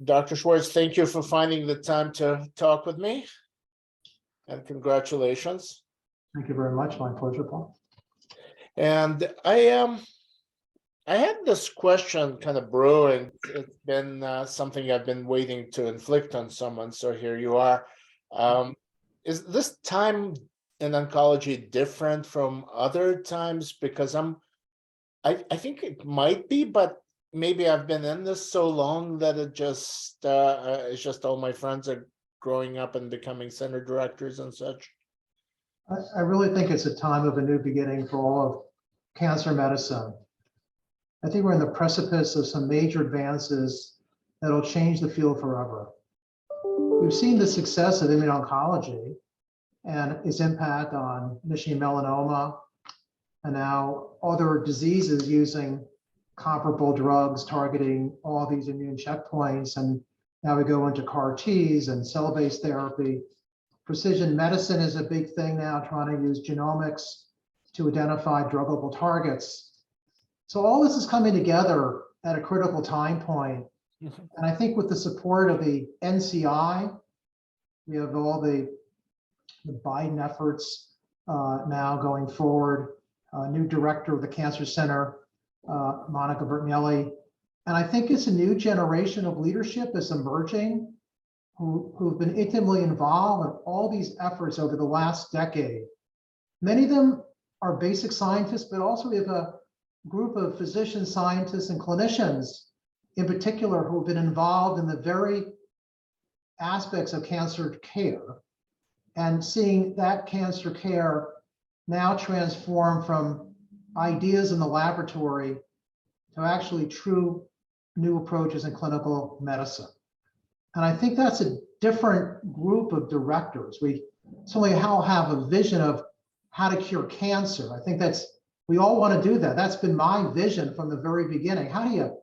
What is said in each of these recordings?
Dr. Schwartz, thank you for finding the time to talk with me, and congratulations. Thank you very much. My pleasure, Paul. And I had this question kind of brewing. It's been something I've been waiting to inflict on someone, so here you are. Is this time in oncology different from other times? Because I think it might be, but maybe I've been in this so long that it's just all my friends are growing up and becoming center directors and such. I really think it's a time of a new beginning for all of cancer medicine. I think we're in the precipice of some major advances that'll change the field forever. We've seen the success of immuno-oncology and its impact on initially melanoma and now other diseases using comparable drugs targeting all these immune checkpoints. And now we go into CAR Ts and cell-based therapy. Precision medicine is a big thing now, trying to use genomics to identify druggable targets. So all this is coming together at a critical time point. And I think with the support of the NCI, we have all the Biden efforts now going forward, new director of the Cancer Center, Monica Bertinelli. And I think it's a new generation of leadership that's emerging who've been intimately involved in all these efforts over the last decade. Many of them are basic scientists, but also we have a group of physicians, scientists, and clinicians in particular who have been involved in the very aspects of cancer care and seeing that cancer care now transform from ideas in the laboratory to actually true new approaches in clinical medicine. And I think that's a different group of directors. We certainly all have a vision of how to cure cancer. I think we all want to do that. That's been my vision from the very beginning. How do you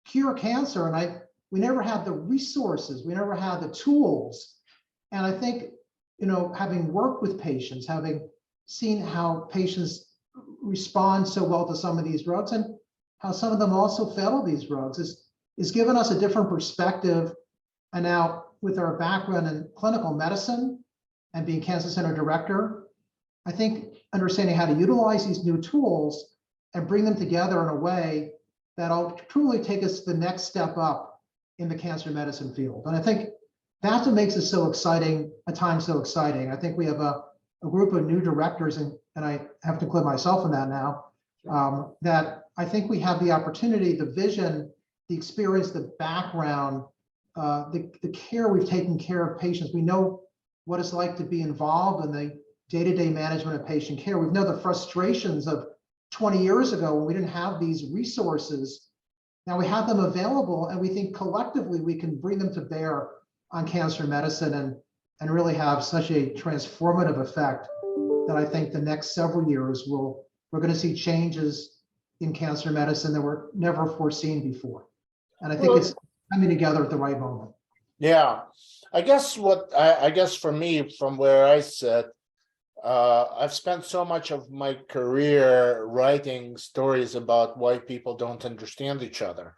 cure cancer? And we never had the resources, we never had the tools. And I think, having worked with patients, having seen how patients respond so well to some of these drugs and how some of them also fail these drugs is given us a different perspective. And now with our background in clinical medicine and being cancer center director, I think understanding how to utilize these new tools and bring them together in a way that'll truly take us to the next step up in the cancer medicine field. And I think that's what makes it so exciting, a time so exciting. I think we have a group of new directors, and I have to include myself in that now, that I think we have the opportunity, the vision, the experience, the background, the care we've taken care of patients. We know what it's like to be involved in the day-to-day management of patient care. We know the frustrations of 20 years ago when we didn't have these resources. Now we have them available, and we think collectively we can bring them to bear on cancer medicine and really have such a transformative effect that I think the next several years we're going to see changes in cancer medicine that were never foreseen before. And I think it's coming together at the right moment. Yeah, I guess for me, from where I sit, I've spent so much of my career writing stories about why people don't understand each other,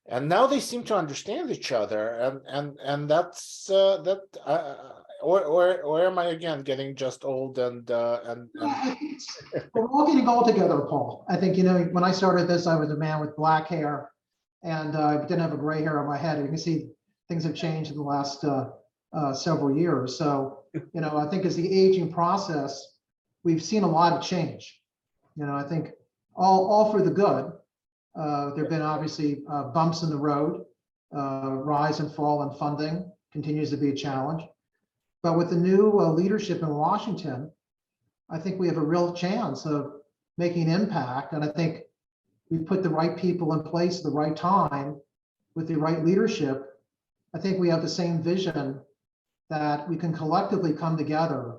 and now they seem to understand each other, and that's or am I again getting just old and we're all getting old together, Paul. I think when I started this, I was a man with black hair, and I didn't have a gray hair on my head. You can see things have changed in the last several years. So, I think as the aging process, we've seen a lot of change. I think all for the good. There've been obviously bumps in the road, rise and fall in funding continues to be a challenge. But with the new leadership in Washington, I think we have a real chance of making an impact. And I think we've put the right people in place at the right time with the right leadership. I think we have the same vision that we can collectively come together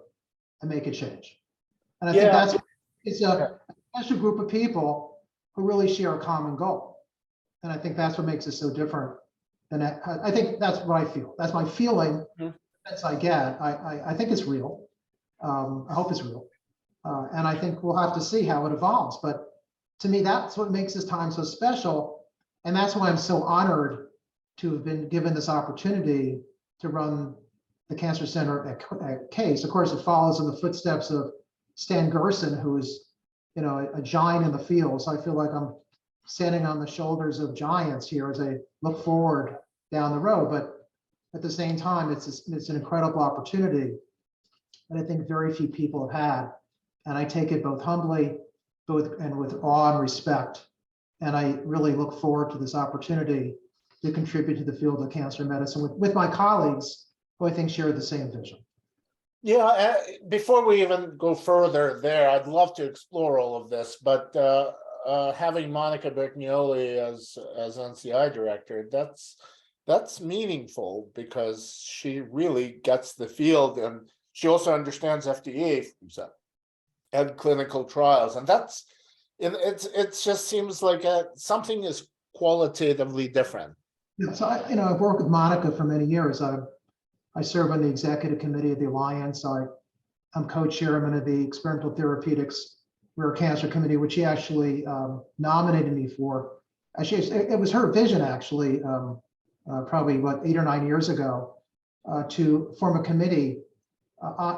and make a change. And I think it's a special group of people who really share a common goal. And I think that's what makes it so different. And I think that's what I feel. That's my feeling. That's I get. I think it's real. I hope it's real. And I think we'll have to see how it evolves. But to me, that's what makes this time so special. And that's why I'm so honored to have been given this opportunity to run the cancer center at Case. Of course, it follows in the footsteps of Stan Gerson, who is, a giant in the field. So I feel like I'm standing on the shoulders of giants here as I look forward down the road. But at the same time, it's an incredible opportunity that I think very few people have had. And I take it both humbly, and with awe and respect. And I really look forward to this opportunity to contribute to the field of cancer medicine with my colleagues who I think share the same vision. Yeah, before we even go further there, I'd love to explore all of this, but having Monica Bertignoli as NCI director, that's meaningful because she really gets the field, and she also understands FDA and clinical trials, and it just seems like something is qualitatively different. Yeah, so I've worked with Monica for many years. I serve on the executive committee of the Alliance. I'm co-chairman of the Experimental Therapeutics Rare Cancer Committee, which she actually nominated me for. Actually, it was her vision, actually, probably 8 or 9 years ago, to form a committee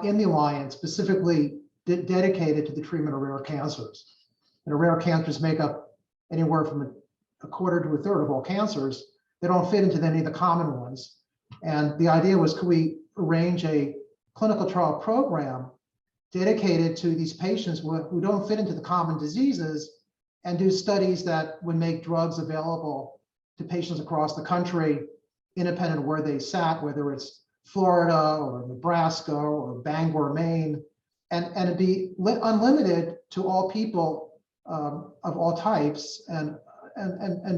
in the Alliance specifically dedicated to the treatment of rare cancers. And rare cancers make up anywhere from a quarter to a third of all cancers. They don't fit into any of the common ones. And the idea was, could we arrange a clinical trial program dedicated to these patients who don't fit into the common diseases, and do studies that would make drugs available to patients across the country, independent of where they sat, whether it's Florida or Nebraska or Bangor, Maine, and it'd be unlimited to all people of all types. And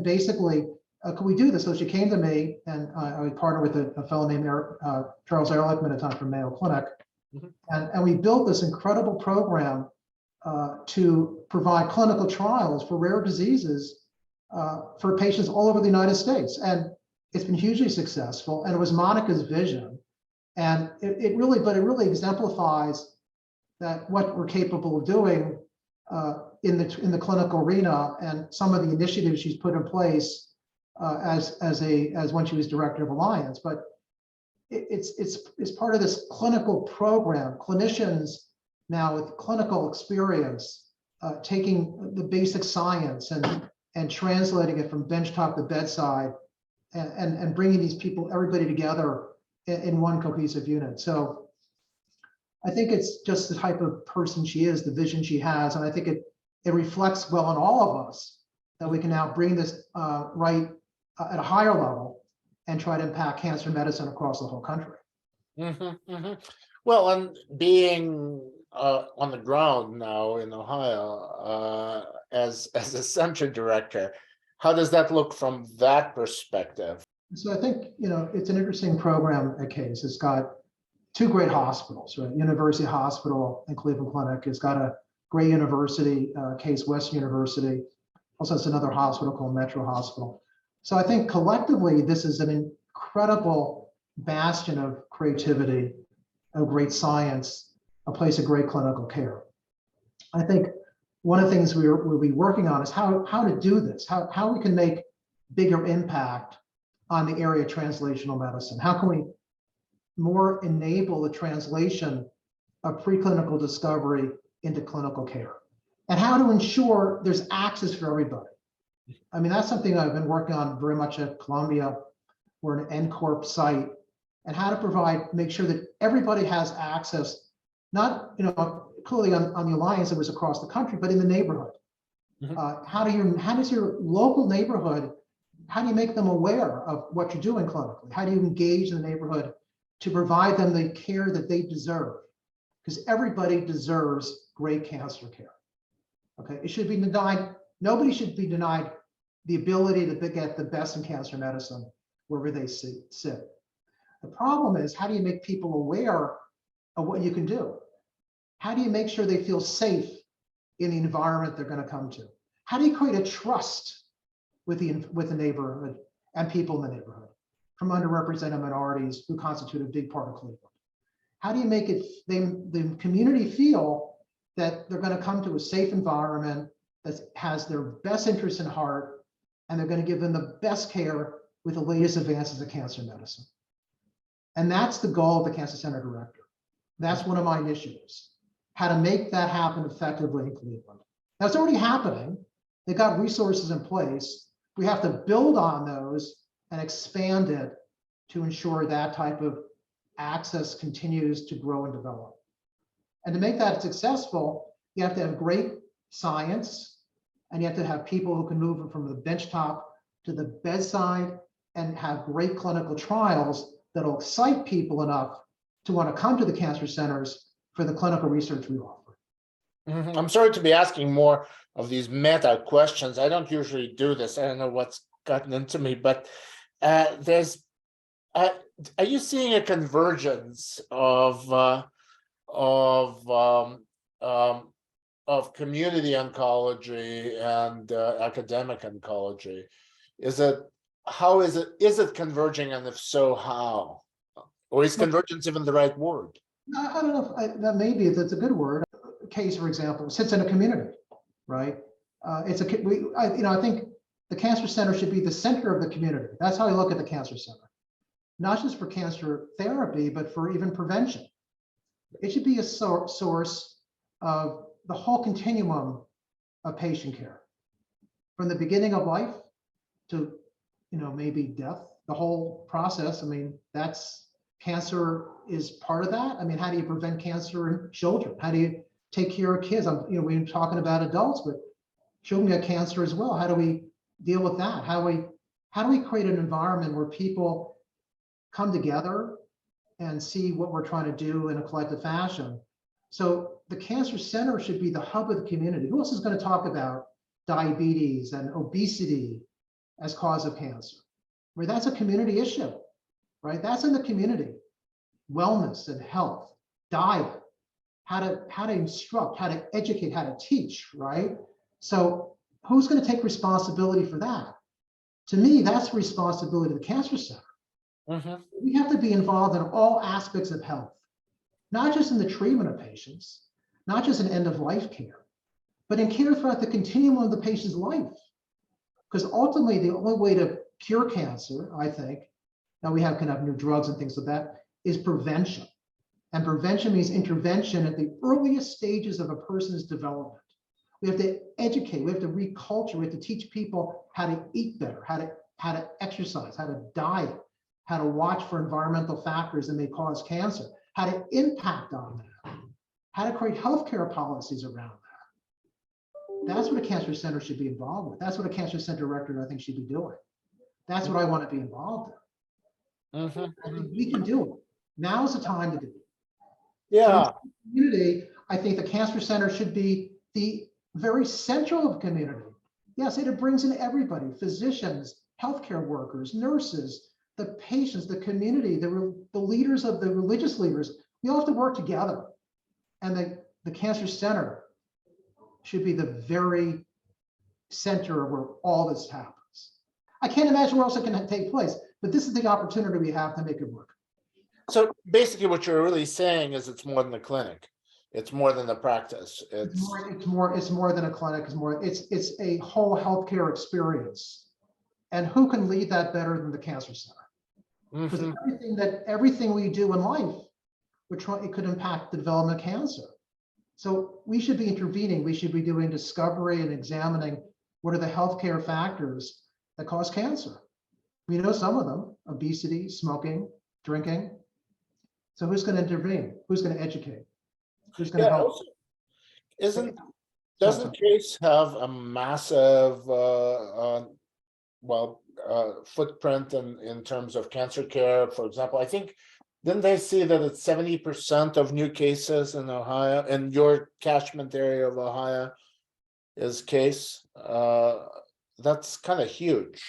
basically, could we do this? So she came to me, and I partnered with a fellow named Charles Ehrlichman at the time from Mayo Clinic. Mm-hmm. And we built this incredible program to provide clinical trials for rare diseases for patients all over the United States. And it's been hugely successful. And it was Monica's vision. And it really exemplifies that what we're capable of doing in the clinical arena, and some of the initiatives she's put in place as when she was director of Alliance. But it's part of this clinical program. Clinicians now with clinical experience, taking the basic science and translating it from benchtop to bedside, and bringing these people, everybody together in one cohesive unit. So I think it's just the type of person she is, the vision she has, and I think it reflects well on all of us that we can now bring this right at a higher level and try to impact cancer medicine across the whole country. Mm-hmm, mm-hmm. Well, and being on the ground now in Ohio as a center director, how does that look from that perspective? So I think, it's an interesting program at Case. It's got two great hospitals, right? University Hospital and Cleveland Clinic. It's got a great university, Case Western University. Also, it's another hospital called Metro Hospital. So I think collectively, this is an incredible bastion of creativity, of great science, a place of great clinical care. I think one of the things we'll be working on is how to do this, how we can make bigger impact on the area of translational medicine. How can we more enable the translation of preclinical discovery into clinical care? And how to ensure there's access for everybody. I mean, that's something I've been working on very much at Columbia. We're an NCORP site, and how to make sure that everybody has access, not, clearly on the Alliance, it was across the country, but in the neighborhood. Mm-hmm. How does your local neighborhood, how do you make them aware of what you're doing clinically? How do you engage in the neighborhood to provide them the care that they deserve? Because everybody deserves great cancer care. Okay, it should be denied. Nobody should be denied the ability to get the best in cancer medicine wherever they sit. The problem is, how do you make people aware of what you can do? How do you make sure they feel safe in the environment they're going to come to? How do you create a trust with the neighborhood and people in the neighborhood, from underrepresented minorities who constitute a big part of Cleveland? How do you make the community feel that they're going to come to a safe environment that has their best interest in heart, and they're going to give them the best care with the latest advances in cancer medicine. And that's the goal of the Cancer Center Director. That's one of my initiatives, how to make that happen effectively in Cleveland. Now, it's already happening. They got resources in place. We have to build on those and expand it to ensure that type of access continues to grow and develop. And to make that successful, you have to have great science, and you have to have people who can move from the benchtop to the bedside and have great clinical trials that'll excite people enough to want to come to the cancer centers for the clinical research we offer. I'm sorry to be asking more of these meta questions. I don't usually do this. I don't know what's gotten into me, but are you seeing a convergence of community oncology and academic oncology? Is it converging, and if so, how? Or is convergence even the right word? I don't know if that maybe that's a good word. Case, for example, sits in a community, right? I think the cancer center should be the center of the community. That's how I look at the cancer center, not just for cancer therapy, but for even prevention. It should be a source of the whole continuum of patient care, from the beginning of life to, maybe death, the whole process. I mean, cancer is part of that. I mean, how do you prevent cancer in children? How do you take care of kids? We're talking about adults, but children get cancer as well. How do we deal with that? How do we create an environment where people come together and see what we're trying to do in a collective fashion? So the cancer center should be the hub of the community. Who else is going to talk about diabetes and obesity as cause of cancer? Right, that's a community issue, right? That's in the community. Wellness and health, diet, how to instruct, how to educate, how to teach, right? So who's going to take responsibility for that? To me, that's the responsibility of the cancer center. We have to be involved in all aspects of health, not just in the treatment of patients, not just in end-of-life care, but in care throughout the continuum of the patient's life. Because ultimately, the only way to cure cancer, I think, now we can have new drugs and things like that, is prevention. And prevention means intervention at the earliest stages of a person's development. We have to educate, we have to reculture, we have to teach people how to eat better, how to exercise, how to diet, how to watch for environmental factors that may cause cancer, how to impact on that, how to create healthcare policies around that. That's what a cancer center should be involved with. That's what a cancer center director, I think, should be doing. That's what I want to be involved in. I think we can do it. Now is the time to do it. Yeah. Community, I think the cancer center should be the very central of the community. Yes, it brings in everybody, physicians, healthcare workers, nurses, the patients, the community, the leaders of the religious leaders. We all have to work together. And the cancer center should be the very center where all this happens. I can't imagine where else it can take place, but this is the opportunity we have to make it work. So basically what you're really saying is it's more than a clinic. It's more than a practice. It's more than a clinic. It's a whole healthcare experience. And who can lead that better than the cancer center? Because everything we do in life, it could impact the development of cancer. So we should be intervening. We should be doing discovery and examining what are the healthcare factors that cause cancer. We know some of them: obesity, smoking, drinking. So who's going to intervene? Who's going to educate? Who's going to help? Also, doesn't Case have a massive footprint in terms of cancer care? For example, I think, didn't they see that it's 70% of new cases in Ohio, in your catchment area of Ohio, is Case? That's kind of huge.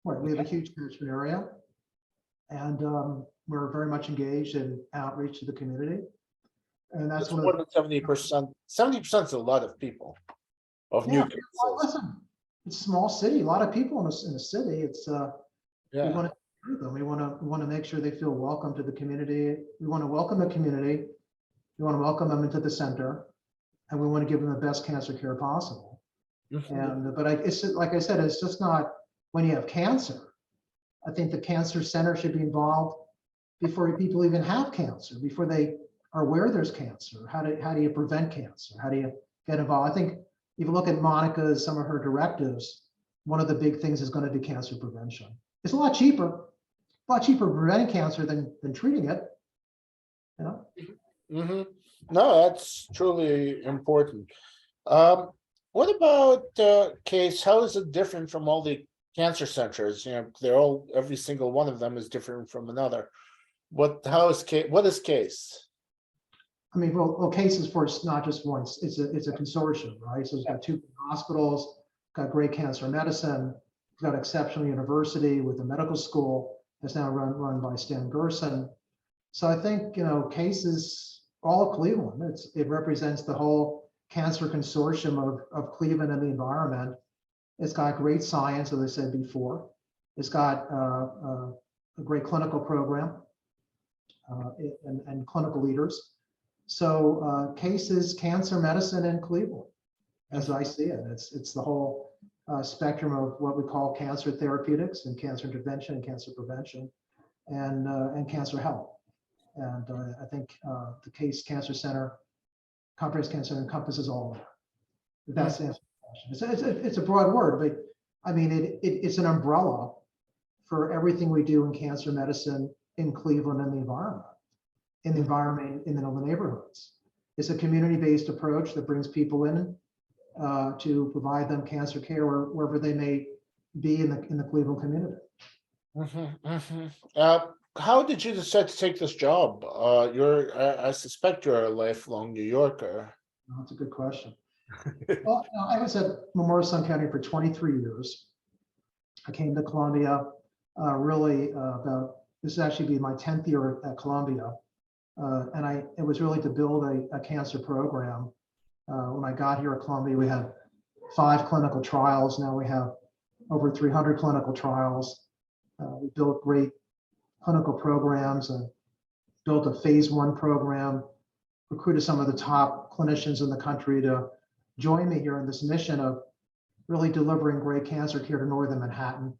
Right, we have a huge catchment area, and we're very much engaged in outreach to the community. And that's more than 70%. 70% is a lot of people of new cases. Well, listen, it's a small city, a lot of people in a city. It's we want to hear them. We want to make sure they feel welcome to the community. We want to welcome the community. We want to welcome them into the center, and we want to give them the best cancer care possible. But it's like I said, it's just not when you have cancer. I think the cancer center should be involved before people even have cancer, before they are aware there's cancer. How do you prevent cancer? How do you get involved? I think if you look at Monica's, some of her directives, one of the big things is going to be cancer prevention. It's a lot cheaper preventing cancer than treating it. You know? Mm-hmm. No, that's truly important. What about Case? How is it different from all the cancer centers? You know, they're all, every single one of them is different from another. What is Case? I mean, well, Case is for not just one. It's a consortium, right? So it's got two hospitals, got great cancer medicine, it's got exceptional university with a medical school that's now run by Stan Gerson. So I think, you know, Case is all of Cleveland. It represents the whole cancer consortium of Cleveland and the environment. It's got great science, as I said before. It's got a great clinical program and clinical leaders. So Case is cancer medicine in Cleveland, as I see it. It's the whole spectrum of what we call cancer therapeutics and cancer intervention and cancer prevention and cancer health. And I think the Case Cancer Center, Comprehensive Cancer Center encompasses all of that. That's the answer to the question. It's a broad word, but I mean, it's an umbrella for everything we do in cancer medicine in Cleveland and the environment, in the neighborhoods. It's a community-based approach that brings people in to provide them cancer care wherever they may be in the Cleveland community. Mm-hmm, mm-hmm. How did you decide to take this job? I suspect you're a lifelong New Yorker. Oh, that's a good question. Well, I was at Memorial Sun County for 23 years. I came to Columbia really this is actually be my 10th year at Columbia. And it was really to build a cancer program. When I got here at Columbia, we had 5 clinical trials. Now we have over 300 clinical trials. We built great clinical programs and built a phase 1 program, recruited some of the top clinicians in the country to join me here in this mission of really delivering great cancer care to northern Manhattan.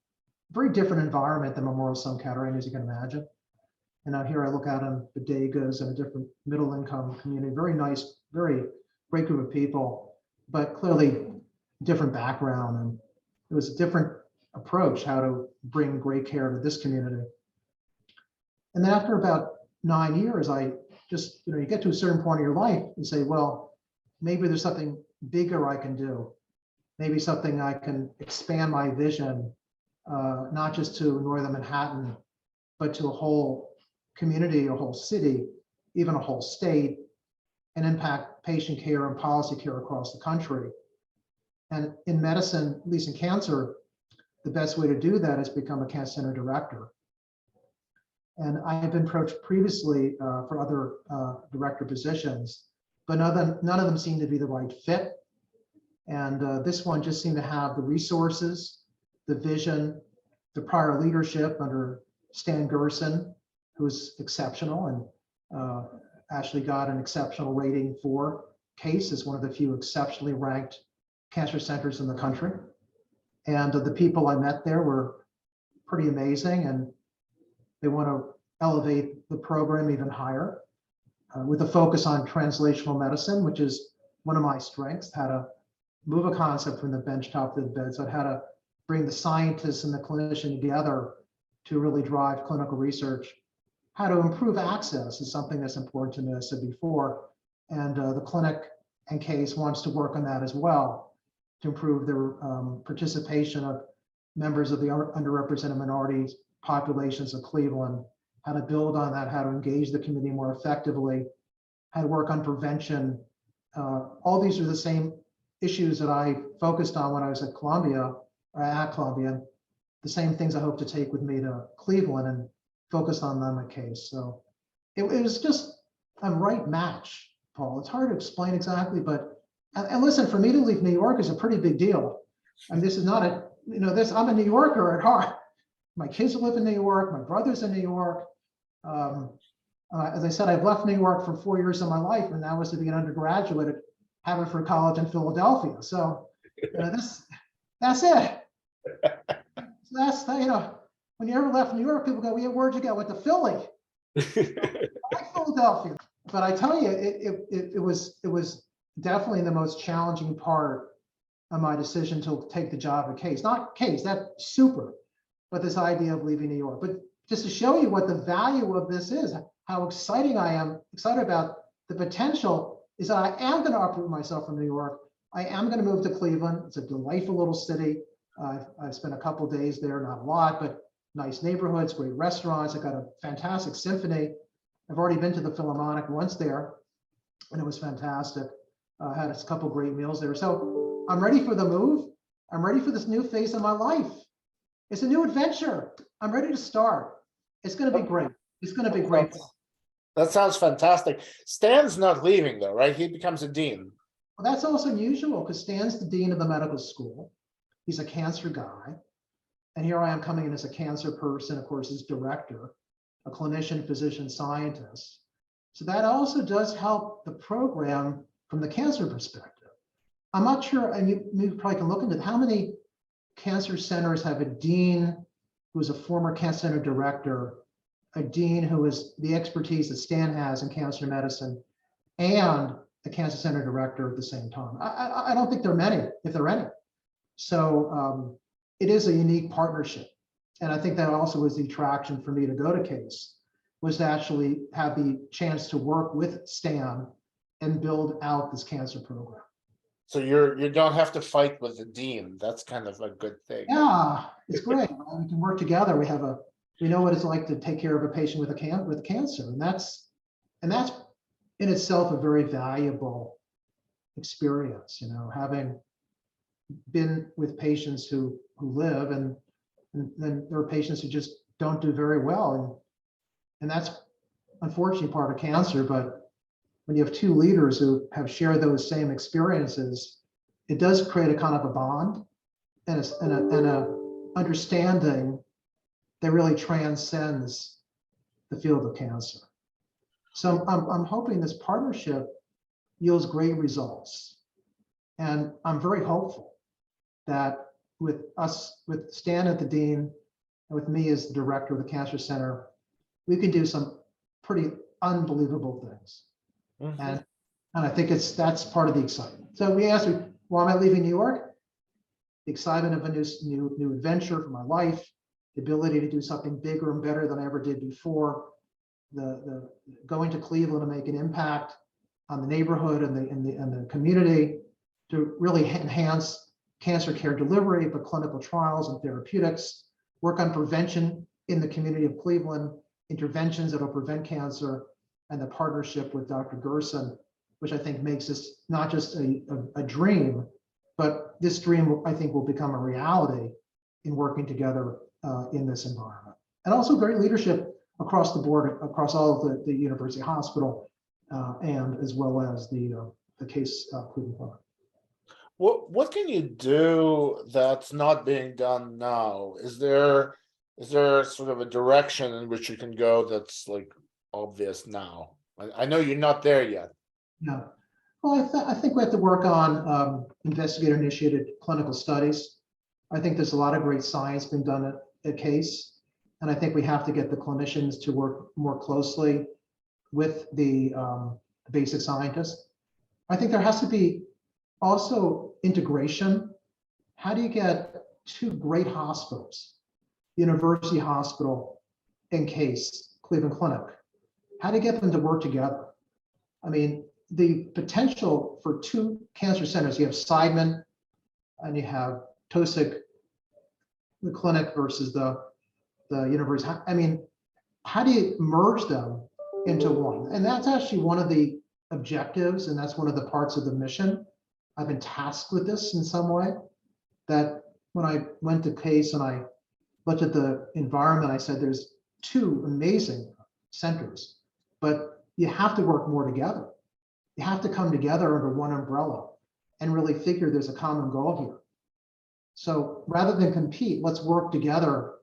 Very different environment than Memorial Sun County, as you can imagine. And out here I look out on bodegas and a different middle income community, very nice, very great group of people, but clearly different background. And it was a different approach how to bring great care to this community. And then after about 9 years, I just, you get to a certain point in your life and say, well, maybe there's something bigger I can do. Maybe something I can expand my vision, not just to northern Manhattan, but to a whole community, a whole city, even a whole state, and impact patient care and policy care across the country. And in medicine, at least in cancer, the best way to do that is become a cancer center director. And I have been approached previously for other director positions, but none of them seem to be the right fit. And this one just seemed to have the resources, the vision, the prior leadership under Stan Gerson, who's exceptional and actually got an exceptional rating for Case as one of the few exceptionally ranked cancer centers in the country. And the people I met there were pretty amazing, and they want to elevate the program even higher with a focus on translational medicine, which is one of my strengths, how to move a concept from the benchtop to the bedside, how to bring the scientists and the clinician together to really drive clinical research, how to improve access is something that's important to me, as I said before. And the clinic and Case wants to work on that as well to improve their participation of members of the underrepresented minorities populations of Cleveland, how to build on that, how to engage the community more effectively, how to work on prevention. All these are the same issues that I focused on when I was at Columbia, the same things I hope to take with me to Cleveland and focus on them at Case. So it was just a right match, Paul. It's hard to explain exactly, but, and listen, for me to leave New York is a pretty big deal. And this is not I'm a New Yorker at heart. My kids live in New York, my brother's in New York. As I said, I've left New York for 4 years of my life, and that was to be an undergraduate at Haverford College in Philadelphia. So that's it. So that's When you ever left New York, people go, yeah, where'd you go? Went to Philly. Like Philadelphia. But I tell you, it was definitely the most challenging part of my decision to take the job at Case. Not Case, that's super, but this idea of leaving New York. But just to show you what the value of this is, how exciting I am, excited about the potential is that I am going to uproot myself from New York. I am going to move to Cleveland. It's a delightful little city. I've spent a couple days there, not a lot, but nice neighborhoods, great restaurants. I got a fantastic symphony. I've already been to the Philharmonic once there, and it was fantastic. Had a couple great meals there. So I'm ready for the move. I'm ready for this new phase of my life. It's a new adventure. I'm ready to start. It's going to be great. It's going to be great. That sounds fantastic. Stan's not leaving though, right? He becomes a dean. Well, that's also unusual because Stan's the dean of the medical school. He's a cancer guy. And here I am coming in as a cancer person, of course, as director, a clinician, physician, scientist. So that also does help the program from the cancer perspective. I'm not sure, and you probably can look into how many cancer centers have a dean who is a former cancer center director, a dean who is the expertise that Stan has in cancer medicine, and a cancer center director at the same time. I don't think there are many, if there are any. So it is a unique partnership. And I think that also was the attraction for me to go to Case, was to actually have the chance to work with Stan and build out this cancer program. So you don't have to fight with the dean. That's kind of a good thing. Yeah, it's great. We can work together. We know what it's like to take care of a patient with cancer, and that's in itself a very valuable experience. You know, having been with patients who live, and then there are patients who just don't do very well, and that's unfortunately part of cancer. But when you have two leaders who have shared those same experiences, it does create a kind of a bond and a understanding that really transcends the field of cancer. So I'm hoping this partnership yields great results. And I'm very hopeful that with Stan at the dean, and with me as the director of the Cancer Center, we can do some pretty unbelievable things. Mm-hmm. And I think that's part of the excitement. So we asked me, why am I leaving New York? The excitement of a new adventure for my life, the ability to do something bigger and better than I ever did before, the going to Cleveland to make an impact on the neighborhood and the community, to really enhance cancer care delivery, but clinical trials and therapeutics, work on prevention in the community of Cleveland, interventions that will prevent cancer, and the partnership with Dr. Gerson, which I think makes this not just a dream, but this dream, I think, will become a reality in working together in this environment. And also great leadership across the board, across all of the University Hospital, and as well as the Case Cleveland Clinic. What can you do that's not being done now? Is there sort of a direction in which you can go that's like obvious now? I know you're not there yet. Yeah. Well, I think we have to work on investigator-initiated clinical studies. I think there's a lot of great science being done at Case, and I think we have to get the clinicians to work more closely with the basic scientists. I think there has to be also integration. How do you get two great hospitals, University Hospital and Case Cleveland Clinic? How do you get them to work together? I mean, the potential for two cancer centers, you have Seidman and you have Tosic, the clinic versus the university. I mean, how do you merge them into one? And that's actually one of the objectives, and that's one of the parts of the mission. I've been tasked with this in some way, that when I went to Case and I looked at the environment, I said, there's two amazing centers, but you have to work more together. You have to come together under one umbrella and really figure there's a common goal here. So rather than compete, let's work together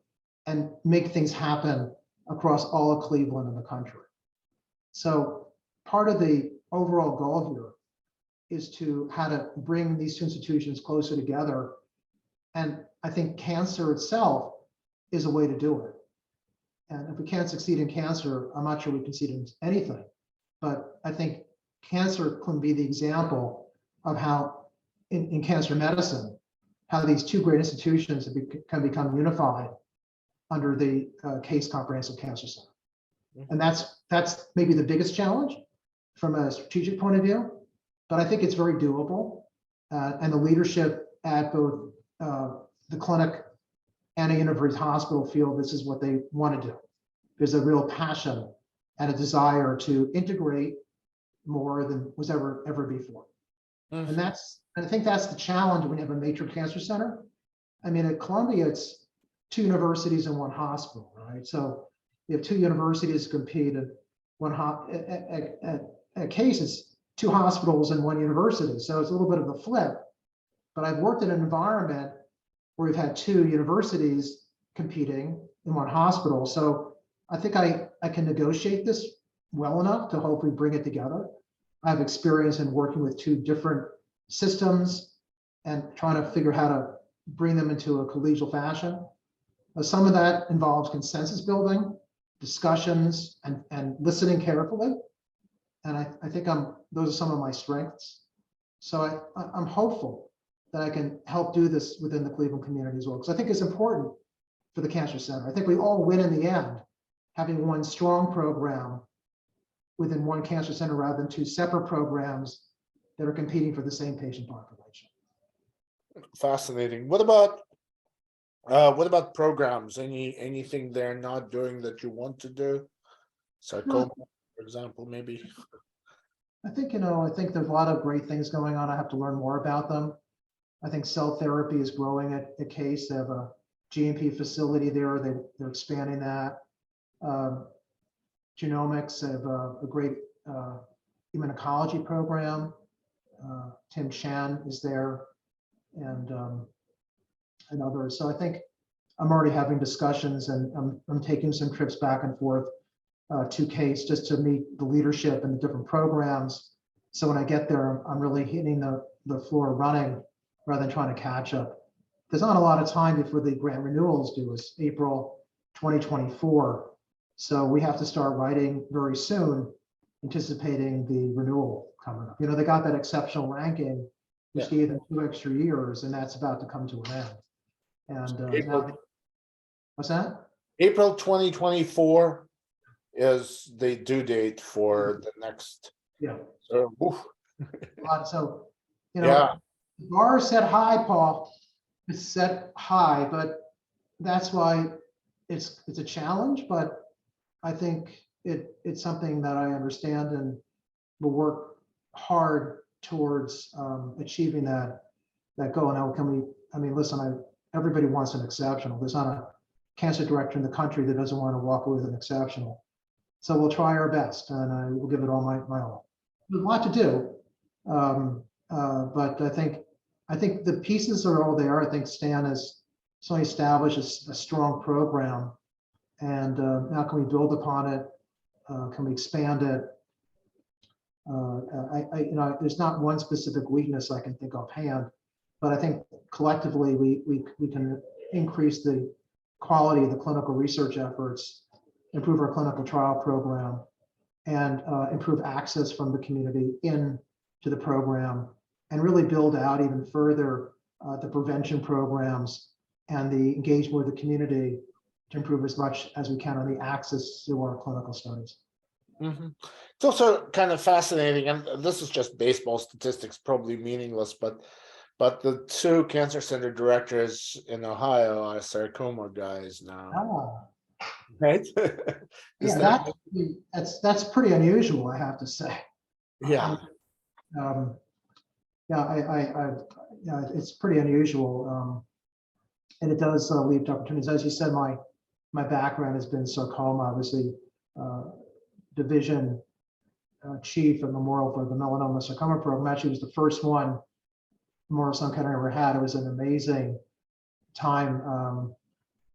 and make things happen across all of Cleveland and the country. So part of the overall goal here is to how to bring these two institutions closer together. And I think cancer itself is a way to do it. And if we can't succeed in cancer, I'm not sure we can succeed in anything. But I think cancer can be the example of how in cancer medicine, how these two great institutions can become unified under the Case Comprehensive Cancer Center. And that's maybe the biggest challenge from a strategic point of view, but I think it's very doable. And the leadership at both the clinic and a university hospital feel this is what they want to do. There's a real passion and a desire to integrate more than was ever before. And I think that's the challenge when you have a major cancer center. I mean, at Columbia, it's 2 universities and 1 hospital, right? So you have 2 universities compete, and at Case, it's 2 hospitals and 1 university. So it's a little bit of a flip. But I've worked in an environment where we've had 2 universities competing in 1 hospital. So I think I can negotiate this well enough to hopefully bring it together. I have experience in working with 2 different systems and trying to figure how to bring them into a collegial fashion. Some of that involves consensus building, discussions, and listening carefully. And I think those are some of my strengths. So I'm hopeful that I can help do this within the Cleveland community as well, because I think it's important for the Cancer Center. I think we all win in the end, having 1 strong program within 1 cancer center rather than 2 separate programs that are competing for the same patient population. Fascinating. What about programs? Anything they're not doing that you want to do? Sarcoma, for example, maybe. I think there's a lot of great things going on. I have to learn more about them. I think cell therapy is growing at Case. They have a GMP facility there. They're expanding that. Genomics have a great immuno-oncology program. Tim Chan is there, and others. So I think I'm already having discussions, and I'm taking some trips back and forth to Case just to meet the leadership and the different programs. So when I get there, I'm really hitting the floor running rather than trying to catch up. There's not a lot of time before the grant renewals due. It's April 2024. So we have to start writing very soon, anticipating the renewal coming up. They got that exceptional ranking, which gave them 2 extra years, and that's about to come to an end. And what's that? April 2024 is the due date for the next. Yeah. So, the bar is set high, Paul. It's set high, but that's why it's a challenge. But I think it's something that I understand and will work hard towards achieving that goal. Now, listen, everybody wants an exceptional. There's not a cancer director in the country that doesn't want to walk away with an exceptional. So we'll try our best, and I will give it all my all. There's a lot to do, but I think the pieces are all there. I think Stan has certainly established a strong program, and now can we build upon it? Can we expand it? There's not one specific weakness I can think offhand, but I think collectively we can increase the quality of the clinical research efforts, improve our clinical trial program, and improve access from the community into the program, and really build out even further the prevention programs and the engagement with the community to improve as much as we can on the access to our clinical studies. It's also kind of fascinating, and this is just baseball statistics, probably meaningless, but the 2 cancer center directors in Ohio are sarcoma guys now. Right? That's pretty unusual, I have to say. Yeah. It's pretty unusual, and it does lead to opportunities. As you said, my background has been sarcoma, obviously, division chief at Memorial for the melanoma sarcoma program. Actually, was the first one Memorial Sloan Kettering ever had. It was an amazing time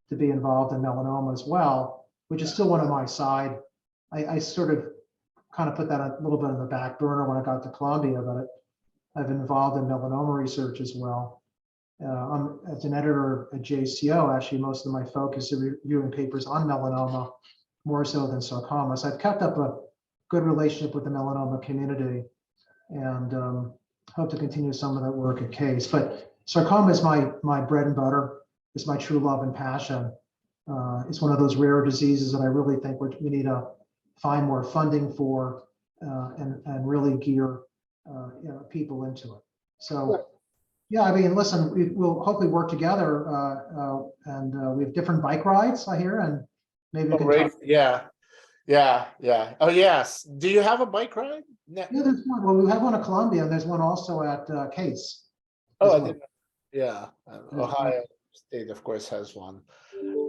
to be involved in melanoma as well, which is still one of my side. I sort of kind of put that a little bit on the back burner when I got to Columbia, but I've been involved in melanoma research as well. As an editor at JCO, actually, most of my focus is reviewing papers on melanoma, more so than sarcoma. So I've kept up a good relationship with the melanoma community, and hope to continue some of that work at Case. But sarcoma is my bread and butter. It's my true love and passion. It's one of those rare diseases that I really think we need to find more funding for, and really gear people into it. So. Yeah, I mean, listen, we'll hopefully work together, and we have different bike rides, I hear, and maybe we can talk. Yeah. Oh, yes. Do you have a bike ride? Yeah, there's one. Well, we have one at Columbia, and there's one also at Case. Oh, I well. didn't. Yeah, Yeah. Ohio State, of course, has one.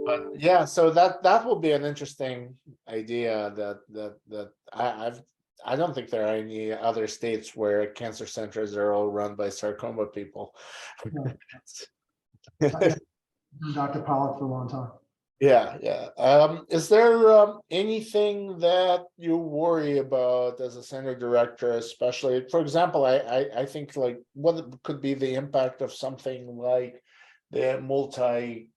But yeah, so that will be an interesting idea. That I don't think there are any other states where cancer centers are all run by sarcoma people. Yeah, Dr. Pollack for a long time. Yeah. Is there anything that you worry about as a center director, especially, for example, I think, like, what could be the impact of something like the multi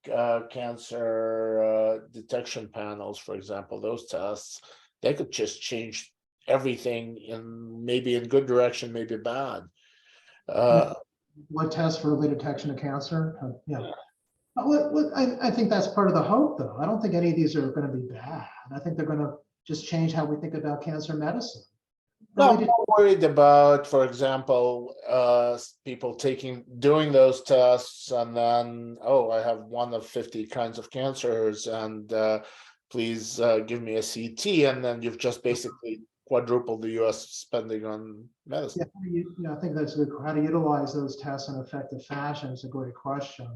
cancer detection panels, for example, those tests, they could just change everything maybe in good direction, maybe bad. Blood tests for early detection of cancer. Yeah. I think that's part of the hope, though. I don't think any of these are going to be bad. I think they're going to just change how we think about cancer medicine. No, I'm more worried about, for example, people doing those tests, and then, oh, I have one of 50 kinds of cancers, and please give me a CT, and then you've just basically quadrupled the U.S. spending on medicine. Yeah, I think that's good. How to utilize those tests in an effective fashion is a great question.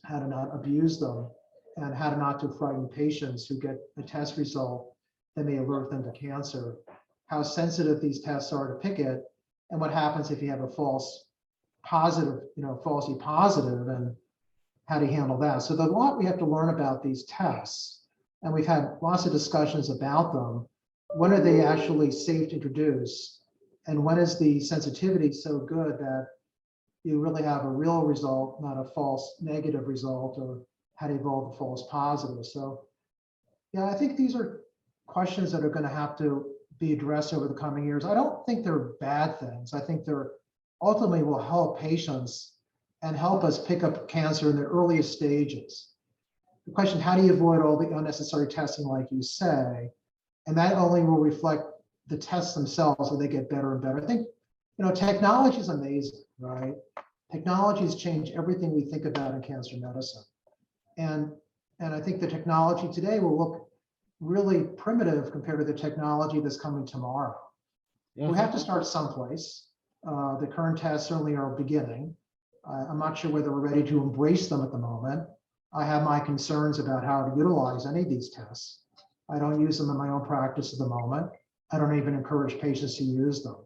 How to not abuse them, and how to not to frighten patients who get a test result that may alert them to cancer. How sensitive these tests are to pick it, and what happens if you have a false positive, falsely positive, and how do you handle that? So there's a lot we have to learn about these tests, and we've had lots of discussions about them. When are they actually safe to introduce, and when is the sensitivity so good that you really have a real result, not a false negative result, or how to evolve the false positive? So yeah, I think these are questions that are going to have to be addressed over the coming years. I don't think they're bad things. I think they're ultimately will help patients and help us pick up cancer in the earliest stages. The question, how do you avoid all the unnecessary testing, like you say? And that only will reflect the tests themselves, as they get better and better. I think, technology is amazing, right? Technology has changed everything we think about in cancer medicine. And I think the technology today will look really primitive compared to the technology that's coming tomorrow. We have to start someplace. The current tests certainly are beginning. I'm not sure whether we're ready to embrace them at the moment. I have my concerns about how to utilize any of these tests. I don't use them in my own practice at the moment. I don't even encourage patients to use them.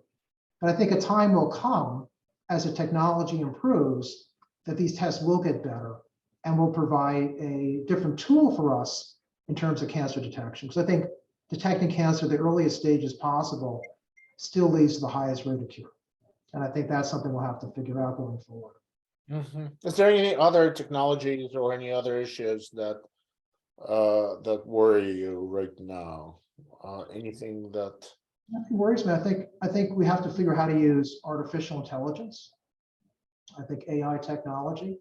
But I think a time will come, as the technology improves, that these tests will get better and will provide a different tool for us in terms of cancer detection. Because I think detecting cancer at the earliest stages possible still leads to the highest rate of cure. And I think that's something we'll have to figure out going forward. Is there any other technologies or any other issues that worry you right now? Anything that Nothing worries me. I think we have to figure out how to use artificial intelligence. I think AI technology.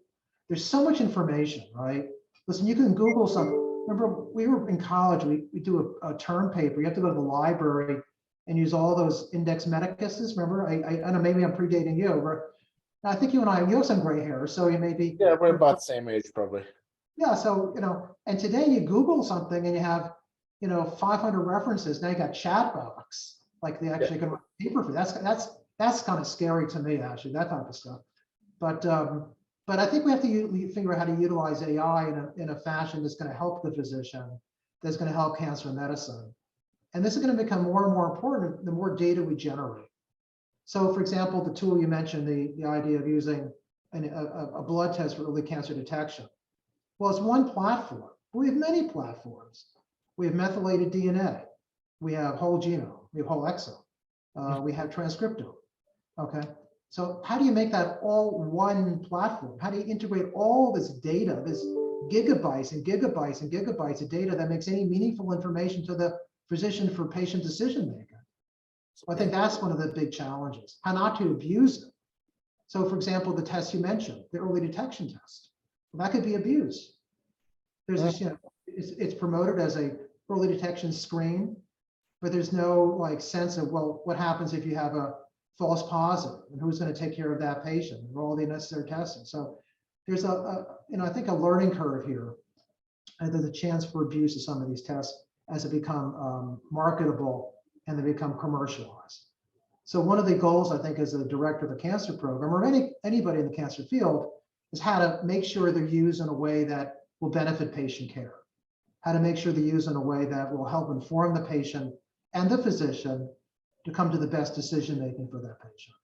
There's so much information, right? Listen, you can Google something. Remember, we were in college, we do a term paper. You have to go to the library and use all those index medicuses. Remember, I know maybe I'm predating you, but I think you have some gray hair, so you may be. Yeah, we're about the same age, probably. Yeah, so, and today you Google something and you have, 500 references. Now you got chat box, like they actually can write a paper for that's kind of scary to me, actually, that type of stuff. But I think we have to figure out how to utilize AI in a fashion that's going to help the physician, that's going to help cancer medicine. And this is going to become more and more important the more data we generate. So, for example, the tool you mentioned, the idea of using a blood test for early cancer detection. Well, it's one platform. We have many platforms. We have methylated DNA. We have whole genome. We have whole exome. We have transcriptome. Okay. So how do you make that all one platform? How do you integrate all this data, this gigabytes and gigabytes and gigabytes of data that makes any meaningful information to the physician for patient decision making? So I think that's one of the big challenges, how not to abuse it. So for example, the test you mentioned, the early detection test, well, that could be abused. There's this, it's promoted as a early detection screen, but there's no like sense of, well, what happens if you have a false positive and who's going to take care of that patient and all the necessary testing. So there's I think a learning curve here, and there's a chance for abuse of some of these tests as it become marketable and they become commercialized. So one of the goals, I think, as a director of the cancer program or anybody in the cancer field is how to make sure they're used in a way that will benefit patient care, how to make sure they're used in a way that will help inform the patient and the physician to come to the best decision making for that patient.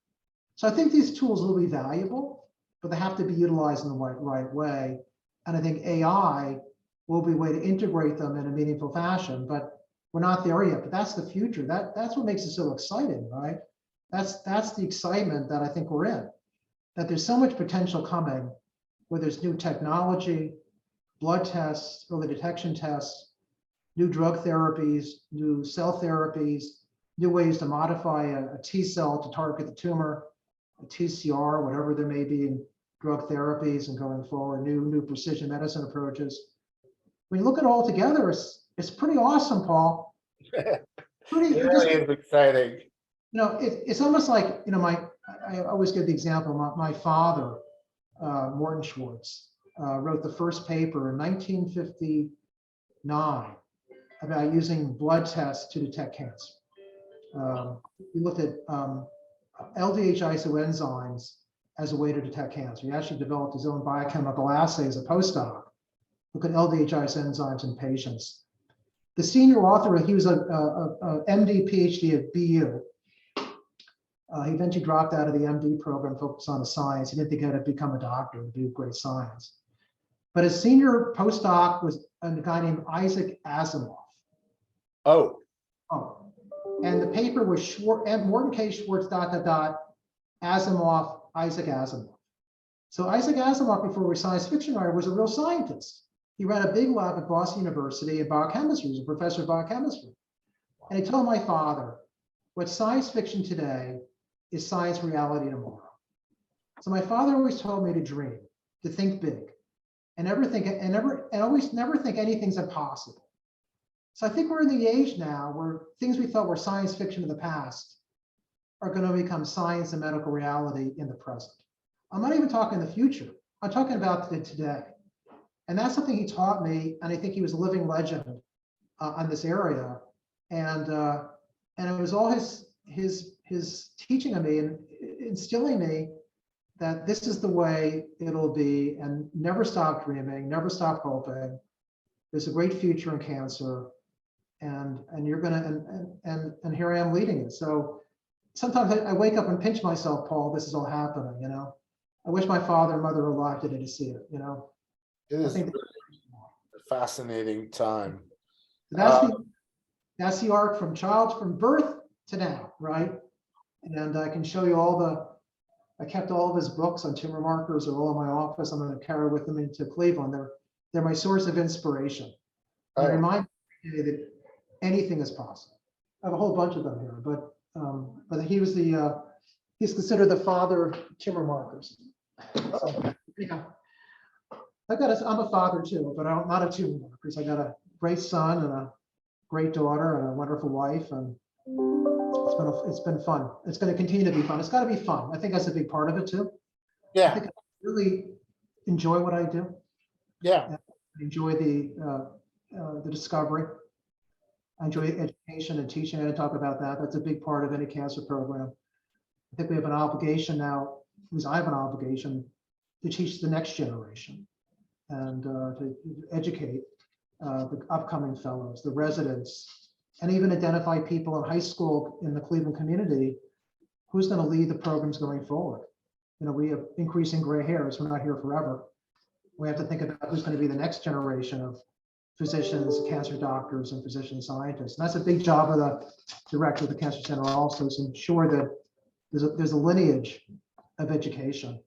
So I think these tools will be valuable, but they have to be utilized in the right way. And I think AI will be a way to integrate them in a meaningful fashion, but we're not there yet. But that's the future. That's what makes it so exciting, right? That's the excitement that I think we're in, that there's so much potential coming where there's new technology, blood tests, early detection tests, new drug therapies, new cell therapies, new ways to modify a T cell to target the tumor, a TCR, whatever there may be in drug therapies, and going forward, new precision medicine approaches. When you look at it all together, it's pretty awesome, Paul. Pretty, It really is exciting. It's almost like, I always give the example, my father, Morton Schwartz, wrote the first paper in 1959 about using blood tests to detect cancer. He looked at LDH isoenzymes as a way to detect cancer. He actually developed his own biochemical assay as a postdoc, look at LDH isoenzymes in patients. The senior author, he was a MD, PhD at BU. He eventually dropped out of the MD program, focused on the science. He didn't think he had to become a doctor to do great science. But his senior postdoc was a guy named Isaac Asimov. Oh. And the paper was Morton Case Schwartz, ... Asimov, Isaac Asimov. So Isaac Asimov, before he was a science fiction writer, was a real scientist. He ran a big lab at Boston University in biochemistry. He was a professor of biochemistry. And he told my father, what science fiction today is science reality tomorrow. So my father always told me to dream, to think big, and never think anything's impossible. So I think we're in the age now where things we thought were science fiction in the past are going to become science and medical reality in the present. I'm not even talking the future. I'm talking about the today. And that's something he taught me, and I think he was a living legend on this area. And it was all his teaching of me and instilling me that this is the way it'll be, and never stop dreaming, never stop hoping. There's a great future in cancer, and you're gonna and here I am leading it. So sometimes I wake up and pinch myself, Paul. This is all happening, I wish my father and mother were alive today to see it, It is really a fascinating time. That's the arc from birth to now, right? And I can show you I kept all of his books on tumor markers. They're all in my office. I'm going to carry with them into Cleveland. They're my source of inspiration. They remind me that anything is possible. I have a whole bunch of them here, but he's considered the father of tumor markers. So, yeah. I'm a father too, but I'm not a tumor markers. I got a great son and a great daughter and a wonderful wife, and it's been fun. It's going to continue to be fun. It's got to be fun. I think that's a big part of it too. Yeah. I think I really enjoy what I do. Yeah. I enjoy the discovery. I enjoy education and teaching. I didn't talk about that. That's a big part of any cancer program. I think we have an obligation now, at least I have an obligation to teach the next generation and to educate the upcoming fellows, the residents, and even identify people in high school in the Cleveland community who's going to lead the programs going forward. We have increasing gray hairs. We're not here forever. We have to think about who's going to be the next generation of physicians, cancer doctors, and physician scientists. And that's a big job of the director of the Cancer Center also, to ensure that there's a lineage of education.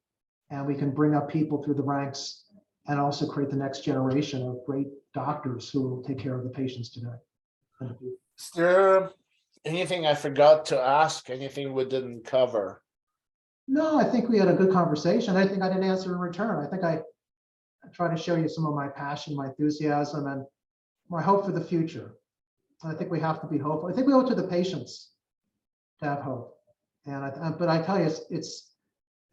And we can bring up people through the ranks and also create the next generation of great doctors who will take care of the patients today. Is there anything I forgot to ask? Anything we didn't cover? No, I think we had a good conversation. I think I didn't answer in return. I think I tried to show you some of my passion, my enthusiasm, and my hope for the future. I think we have to be hopeful. I think we owe it to the patients to have hope. And but I tell you, it's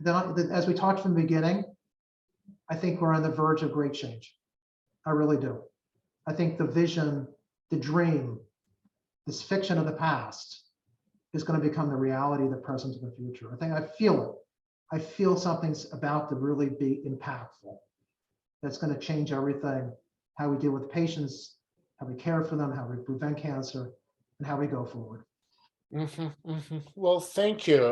as we talked from the beginning, I think we're on the verge of great change. I really do. I think the vision, the dream, this fiction of the past is going to become the reality of the present and the future. I think I feel it. I feel something's about to really be impactful. That's going to change everything, how we deal with patients, how we care for them, how we prevent cancer, and how we go forward. Well, thank you.